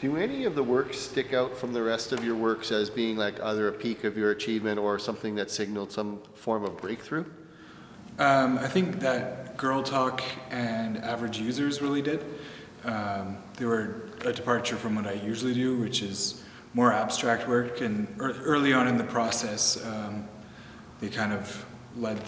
Do any of the works stick out from the rest of your works as being like either a peak of your achievement or something that signaled some form of breakthrough? I think that Girl Talk and Average Users really did. They were a departure from what I usually do, which is more abstract work, and early on in the process, they kind of led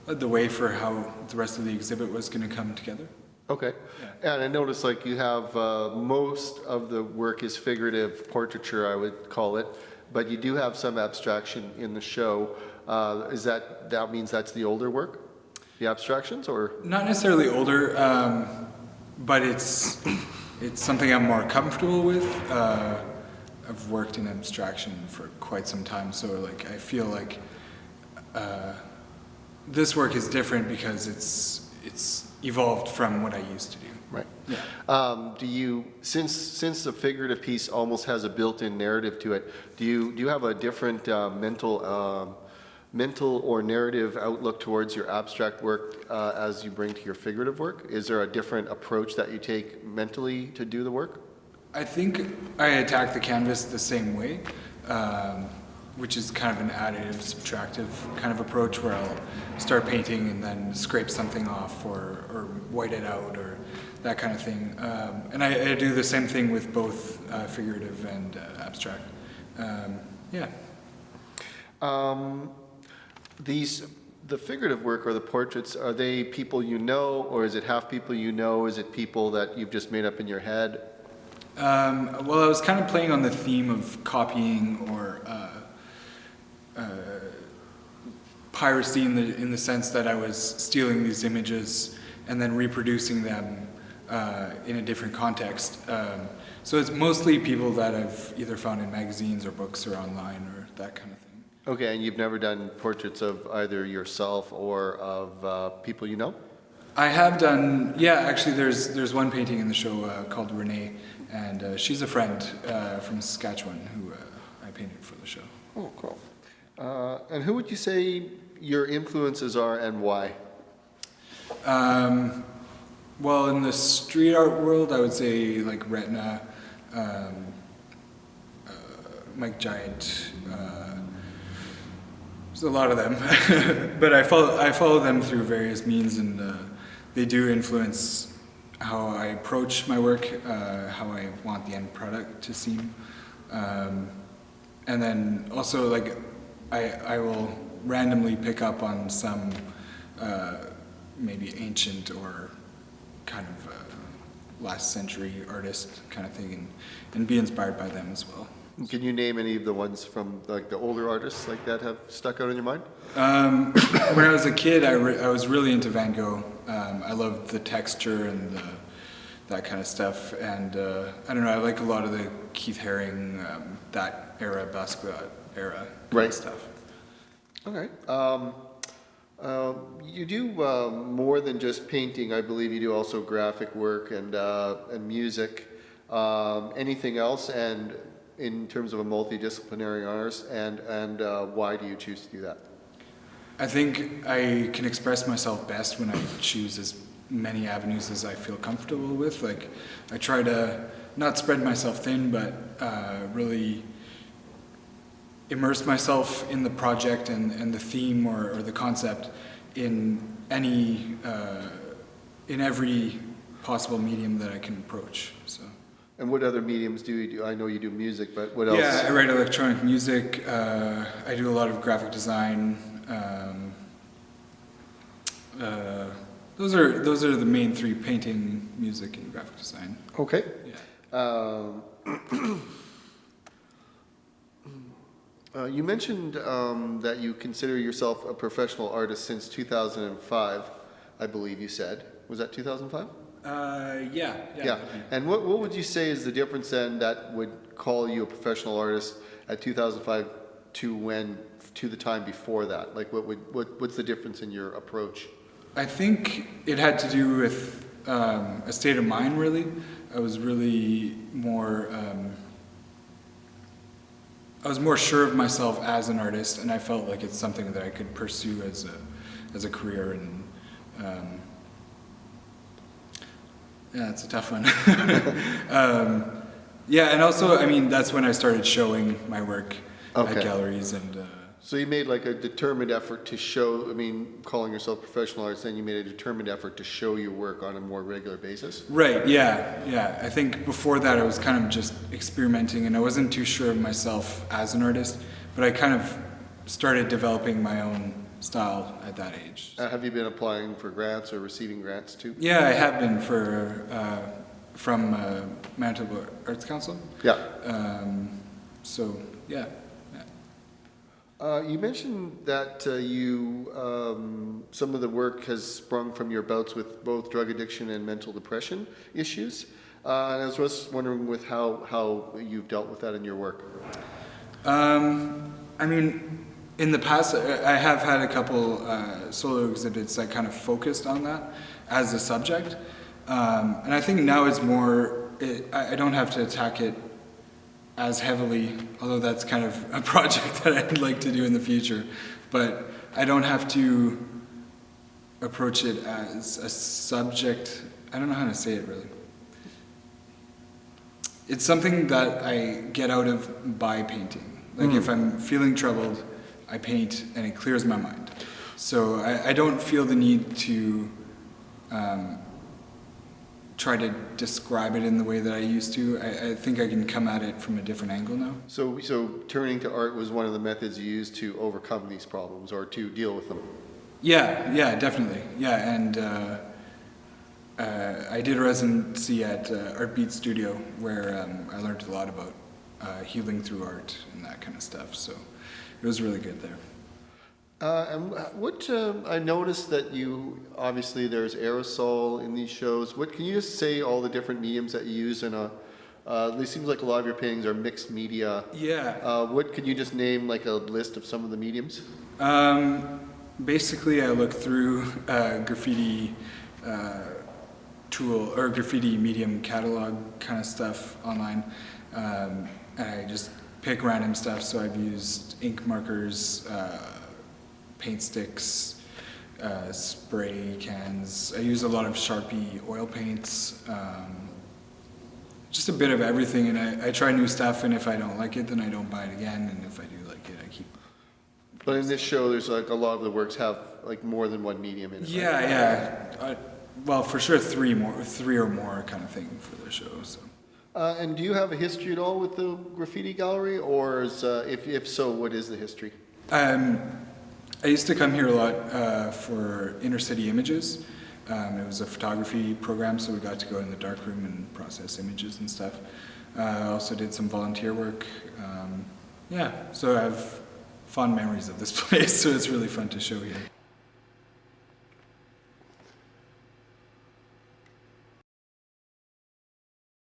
the way for how the rest of the exhibit was going to come together. Okay. Yeah. And I noticed like you have most of the work is figurative portraiture, I would call it, but you do have some abstraction in the show. That means that's the older work, the abstractions, or? Not necessarily older, but it's something I'm more comfortable with. I've worked in abstraction for quite some time, so like I feel like this work is different because it's evolved from what I used to do. Right. Yeah. Do you, since the figurative piece almost has a built-in narrative to it, do you have a different mental or narrative outlook towards your abstract work as you bring to your figurative work? Is there a different approach that you take mentally to do the work? I think I attack the canvas the same way, which is kind of an additive, subtractive kind of approach where I'll start painting and then scrape something off or white it out or that kind of thing. And I do the same thing with both figurative and abstract. Yeah. The figurative work or the portraits, are they people you know, or is it half people you know? Is it people that you've just made up in your head? Well, I was kind of playing on the theme of copying or piracy in the sense that I was stealing these images and then reproducing them in a different context. So it's mostly people that I've either found in magazines or books or online or that kind of thing. Okay, and you've never done portraits of either yourself or of people you know? I have done, yeah, actually there's one painting in the show called Renee, and she's a friend from Saskatchewan who I painted for the show. Oh, cool. And who would you say your influences are and why? Well, in the street art world, I would say like Retina, Mike Giant, there's a lot of them, but I follow them through various means, and they do influence how I approach my work, how I want the end product to seem, and then also like I will randomly pick up on some maybe ancient or kind of last century artist kind of thing, and be inspired by them as well. Can you name any of the ones from like the older artists like that have stuck out in your mind? When I was a kid, I was really into Van Gogh. I loved the texture and that kind of stuff, and I don't know, I like a lot of the Keith Haring, that era, Basquiat era kind of stuff. Okay. You do more than just painting. I believe you do also graphic work and music. Anything else? And in terms of a multidisciplinary artist, and why do you choose to do that? I think I can express myself best when I choose as many avenues as I feel comfortable with. Like, I try to not spread myself thin, but really immerse myself in the project and the theme or the concept in every possible medium that I can approach. So. And what other mediums do you do? I know you do music, but what else? Yeah, I write electronic music. I do a lot of graphic design. Those are the main three: painting, music, and graphic design. Okay. Yeah. You mentioned that you consider yourself a professional artist since 2005, I believe you said. Was that 2005? Yeah. And what would you say is the difference then that would call you a professional artist at 2005 to the time before that? Like what's the difference in your approach? I think it had to do with a state of mind, really. I was really more sure of myself as an artist, and I felt like it's something that I could pursue as a career, and Yeah, it's a tough one. Yeah, and also, I mean, that's when I started showing my work Okay. at galleries and. So you made like a determined effort to show, I mean, calling yourself professional artist, then you made a determined effort to show your work on a more regular basis? Right, yeah. I think before that I was kind of just experimenting and I wasn't too sure of myself as an artist, but I kind of started developing my own style at that age. Have you been applying for grants or receiving grants too? Yeah, I have been from Manitoba Arts Council. Yeah. So, yeah. You mentioned that some of the work has sprung from your bouts with both drug addiction and mental depression issues. And I was just wondering with how you've dealt with that in your work. I mean, in the past, I have had a couple solo exhibits that kind of focused on that as a subject. And I think now it's more, I don't have to attack it as heavily, although that's kind of a project that I'd like to do in the future. But I don't have to approach it as a subject. I don't know how to say it really. It's something that I get out of by painting. Like if I'm feeling troubled, I paint and it clears my mind. So I don't feel the need to try to describe it in the way that I used to. I think I can come at it from a different angle now. So turning to art was one of the methods you used to overcome these problems or to deal with them? Yeah, definitely. Yeah, and I did a residency at Art Beat Studio where I learned a lot about healing through art and that kind of stuff. So it was really good there. And what I noticed that you obviously there's aerosol in these shows. What can you just say all the different mediums that you use in a? It seems like a lot of your paintings are mixed media. Yeah. What could you just name like a list of some of the mediums? Basically, I look through graffiti tool or graffiti medium catalog kind of stuff online, and I just pick random stuff. So I've used ink markers. Paint sticks, spray cans. I use a lot of Sharpie oil paints, just a bit of everything, and I try new stuff, and if I don't like it, then I don't buy it again, and if I do like it, I keep. But in this show, there's like a lot of the works have like more than one medium in it. Yeah, right? yeah. Well, for sure, three or more kind of thing for the show. So. And do you have a history at all with the Graffiti Gallery, or is, if so, what is the history? I used to come here a lot for inner city images. It was a photography program, so we got to go in the darkroom and process images and stuff. I also did some volunteer work. Yeah, so I have fond memories of this place, so it's really fun to show here.